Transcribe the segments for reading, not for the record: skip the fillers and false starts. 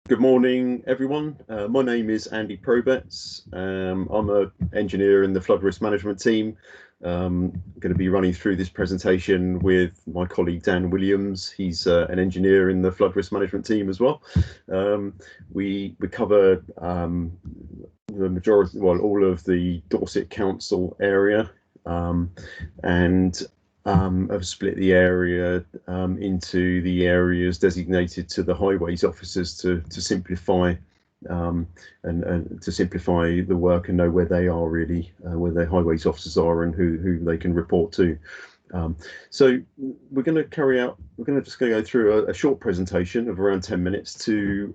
Good morning, everyone. My name is Andy Probets. I'm an engineer in the flood risk management team. I'm going to be running through this presentation with my colleague Dan Williams. He's an engineer in the flood risk management team as well. We cover the majority, well, all of the Dorset Council area, and have split the area into the areas designated to the highways officers to simplify and to simplify the work and know where they are really, where their highways officers are and who they can report to. So we're going to just go through a short presentation of around 10 minutes to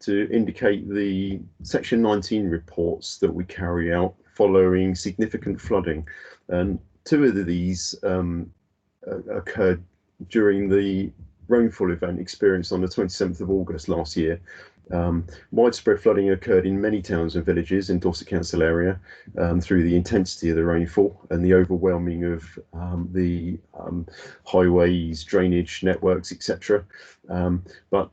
indicate the Section 19 reports that we carry out following significant flooding. And two of these occurred during the rainfall event experienced on the 27th of August last year. Widespread flooding occurred in many towns and villages in Dorset Council area through the intensity of the rainfall and the overwhelming of the highways, drainage networks, etc. But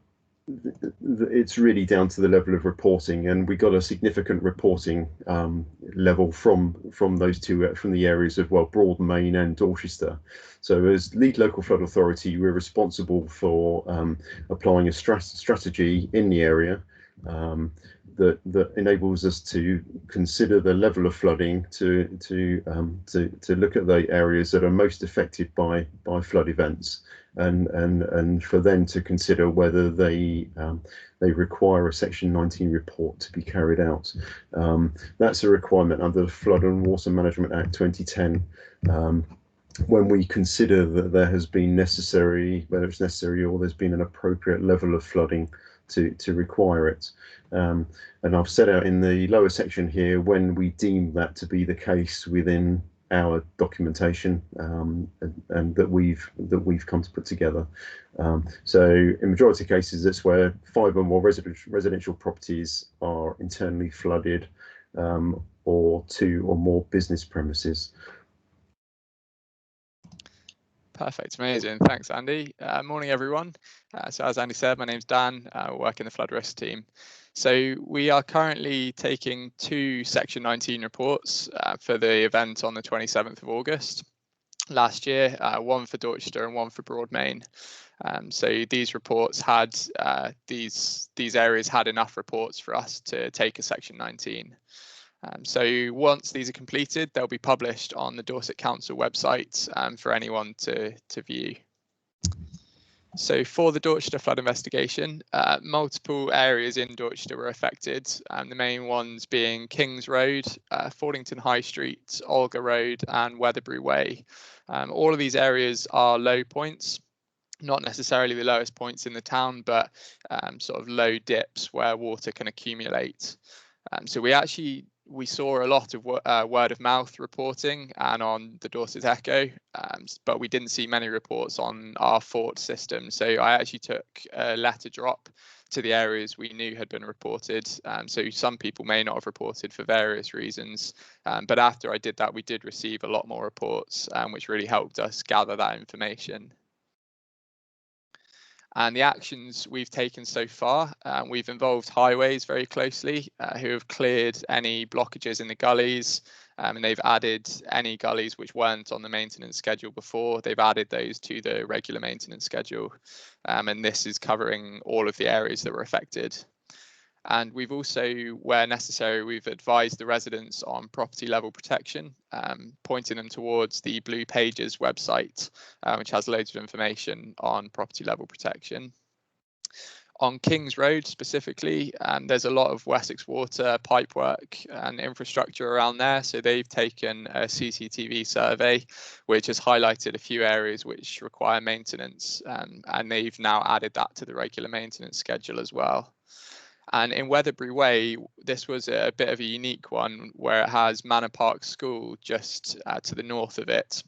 it's really down to the level of reporting, and we got a significant reporting level from those two, from the areas of Broadmain and Dorchester. So as lead local flood authority, we're responsible for applying a strategy in the area that enables us to consider the level of flooding, to look at the areas that are most affected by flood events, and for them to consider whether they require a Section 19 report to be carried out. That's a requirement under the Flood and Water Management Act 2010. When we consider that there has been whether it's necessary or there's been an appropriate level of flooding to require it. And I've set out in the lower section here when we deem that to be the case within our documentation and that we've come to put together. So in majority of cases, that's where 5 or more residential properties are internally flooded, or 2 or more business premises. Perfect, amazing. Thanks, Andy. Morning, everyone. So as Andy said, my name's Dan. I work in the flood risk team. So we are currently taking 2 Section 19 reports for the event on the 27th of August last year, one for Dorchester and one for Broadmain. So these reports had, these areas had enough reports for us to take a Section 19. So once these are completed, they'll be published on the Dorset Council website for anyone to view. So for the Dorchester flood investigation, multiple areas in Dorchester were affected, the main ones being Kings Road, Fordington High Street, Olga Road and Weatherbury Way. All of these areas are low points, not necessarily the lowest points in the town, but sort of low dips where water can accumulate. So we saw a lot of word of mouth reporting and on the Dorset Echo, but we didn't see many reports on our Fort system. So I actually took a letter drop to the areas we knew had been reported. So some people may not have reported for various reasons, but after I did that, we did receive a lot more reports, which really helped us gather that information. And the actions we've taken so far, we've involved highways very closely, who have cleared any blockages in the gullies, and they've added any gullies which weren't on the maintenance schedule before. They've added those to the regular maintenance schedule, and this is covering all of the areas that were affected. And we've also, where necessary, we've advised the residents on property level protection, pointing them towards the Blue Pages website, which has loads of information on property level protection. On Kings Road specifically, there's a lot of Wessex Water pipework and infrastructure around there. So they've taken a CCTV survey, which has highlighted a few areas which require maintenance, and they've now added that to the regular maintenance schedule as well. And in Weatherbury Way, this was a bit of a unique one where it has Manor Park School just to the north of it.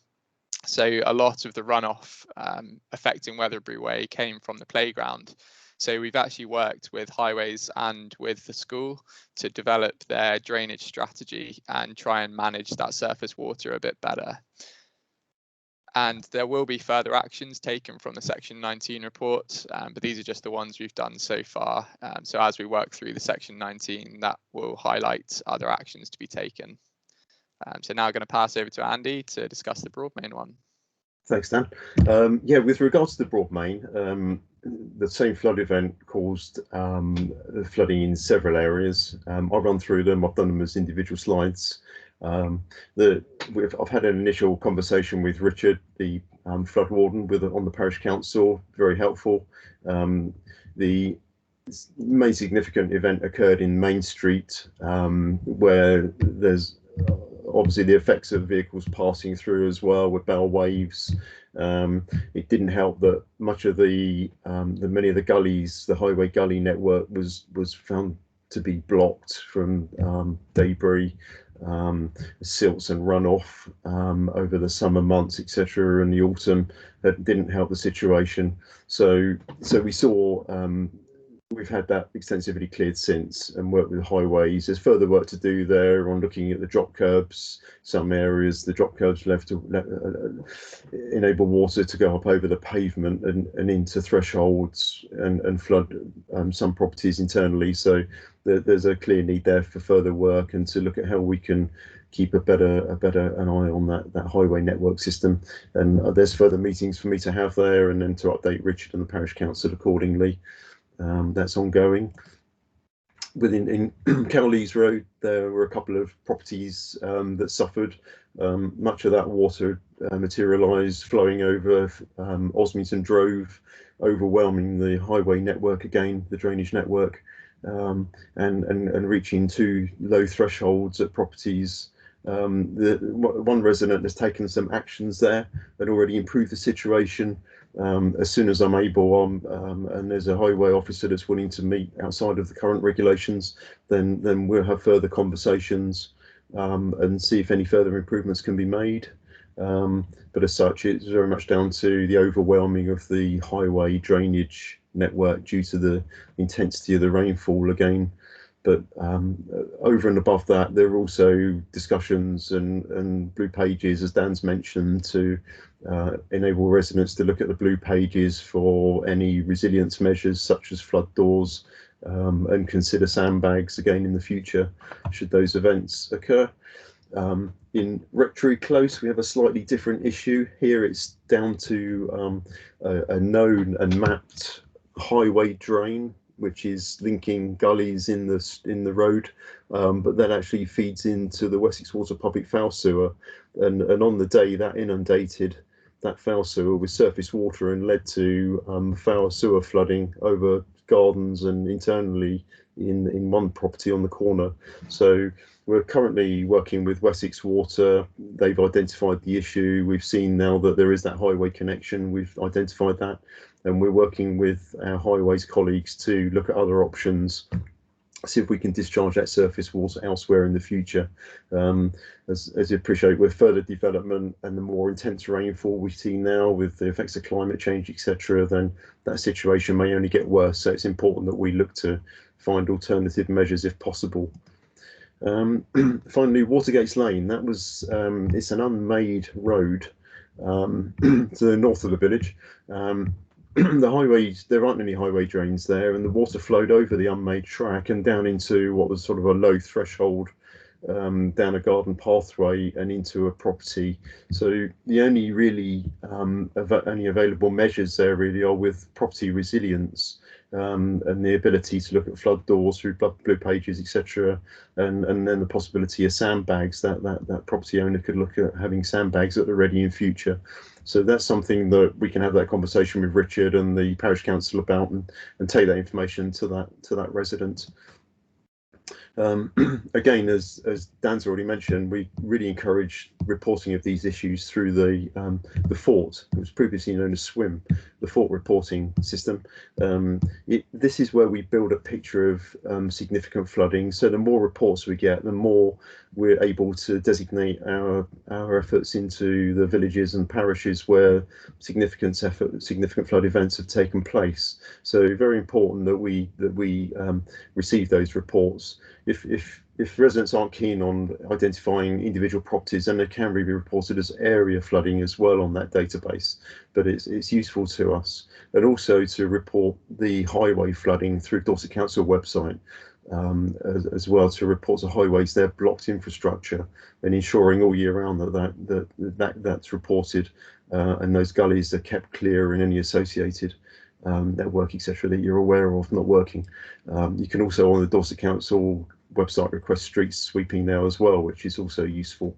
So a lot of the runoff affecting Weatherbury Way came from the playground. So we've actually worked with highways and with the school to develop their drainage strategy and try and manage that surface water a bit better. And there will be further actions taken from the Section 19 report, but these are just the ones we've done so far. So as we work through the Section 19, that will highlight other actions to be taken. So now I'm going to pass over to Andy to discuss the Broadmain one. Thanks, Dan. Yeah, with regards to the Broadmain, the same flood event caused flooding in several areas. I'll run through them. I've done them as individual slides. I've had an initial conversation with Richard, the flood warden, on the parish council. Very helpful. The main significant event occurred in Main Street, where there's obviously the effects of vehicles passing through as well with bow waves. It didn't help that much of many of the gullies, the highway gully network was found to be blocked from debris, silts and runoff over the summer months, etc., and the autumn. That didn't help the situation. So we saw we've had that extensively cleared since and worked with highways. There's further work to do there on looking at the drop curbs. Some areas the drop curbs left to enable water to go up over the pavement and into thresholds and flood some properties internally. So there's a clear need there for further work and to look at how we can keep an eye on that highway network system. And there's further meetings for me to have there, and then to update Richard and the parish council accordingly. That's ongoing. In Cowleys Road, there were a couple of properties that suffered. Much of that water materialised, flowing over Osmington Drove, overwhelming the highway network again, the drainage network, and reaching to low thresholds at properties. One resident has taken some actions there that already improved the situation. As soon as I'm able, and there's a highway officer that's willing to meet outside of the current regulations, then we'll have further conversations and see if any further improvements can be made. But as such, it's very much down to the overwhelming of the highway drainage network due to the intensity of the rainfall again. But over and above that, there are also discussions and blue pages, as Dan's mentioned, to enable residents to look at the blue pages for any resilience measures such as flood doors, and consider sandbags again in the future should those events occur. In Rectory Close, we have a slightly different issue. Here it's down to a known and mapped highway drain which is linking gullies in the road, but that actually feeds into the Wessex Water public foul sewer, and on the day that inundated that foul sewer with surface water and led to foul sewer flooding over gardens and internally in one property on the corner. So we're currently working with Wessex Water. They've identified the issue. We've seen now that there is that highway connection. We've identified that, and we're working with our highways colleagues to look at other options, see if we can discharge that surface water elsewhere in the future. As you appreciate, with further development and the more intense rainfall we see now with the effects of climate change, etc., then that situation may only get worse. So it's important that we look to find alternative measures if possible. Finally, Watergates Lane, that was it's an unmade road to the north of the village. The highways, there aren't any highway drains there, and the water flowed over the unmade track and down into what was sort of a low threshold, down a garden pathway and into a property. So the only really only available measures there really are with property resilience, and the ability to look at flood doors through blue pages, etc., and then the possibility of sandbags, that property owner could look at having sandbags that are ready in future. So that's something that we can have that conversation with Richard and the parish council about, and take that information to that resident. Again, as Dan's already mentioned, we really encourage reporting of these issues through the Fort. It was previously known as SWIM, the Fort reporting system. This is where we build a picture of significant flooding. So the more reports we get, the more we're able to designate our efforts into the villages and parishes where significant flood events have taken place. So very important that we receive those reports. if residents aren't keen on identifying individual properties, then they can be reported as area flooding as well on that database. But it's useful to us, and also to report the highway flooding through Dorset Council website, as well, to report to highways their blocked infrastructure, and ensuring all year round that's reported, and those gullies are kept clear and any associated network, etc., that you're aware of not working. You can also, on the Dorset Council website, request street sweeping now as well, which is also useful.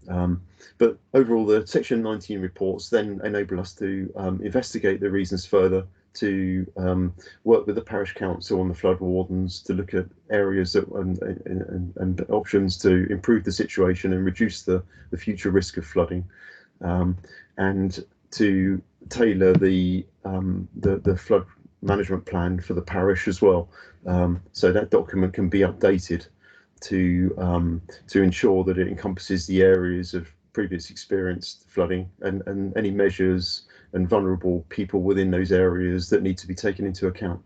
But overall, the Section 19 reports then enable us to investigate the reasons further, to work with the parish council and the flood wardens to look at areas that, and options to improve the situation and reduce the future risk of flooding, and to tailor the flood management plan for the parish as well, so that document can be updated to ensure that it encompasses the areas of previous experienced flooding and any measures and vulnerable people within those areas that need to be taken into account.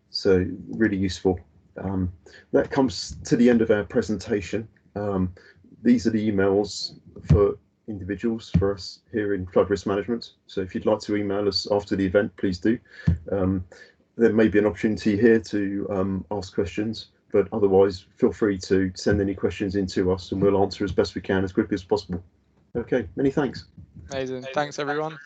So really useful. That comes to the end of our presentation. These are the emails for individuals for us here in flood risk management. So if you'd like to email us after the event, please do. There may be an opportunity here to ask questions, but otherwise feel free to send any questions in to us and we'll answer as best we can as quickly as possible. Okay, many thanks. Amazing. Thanks, everyone.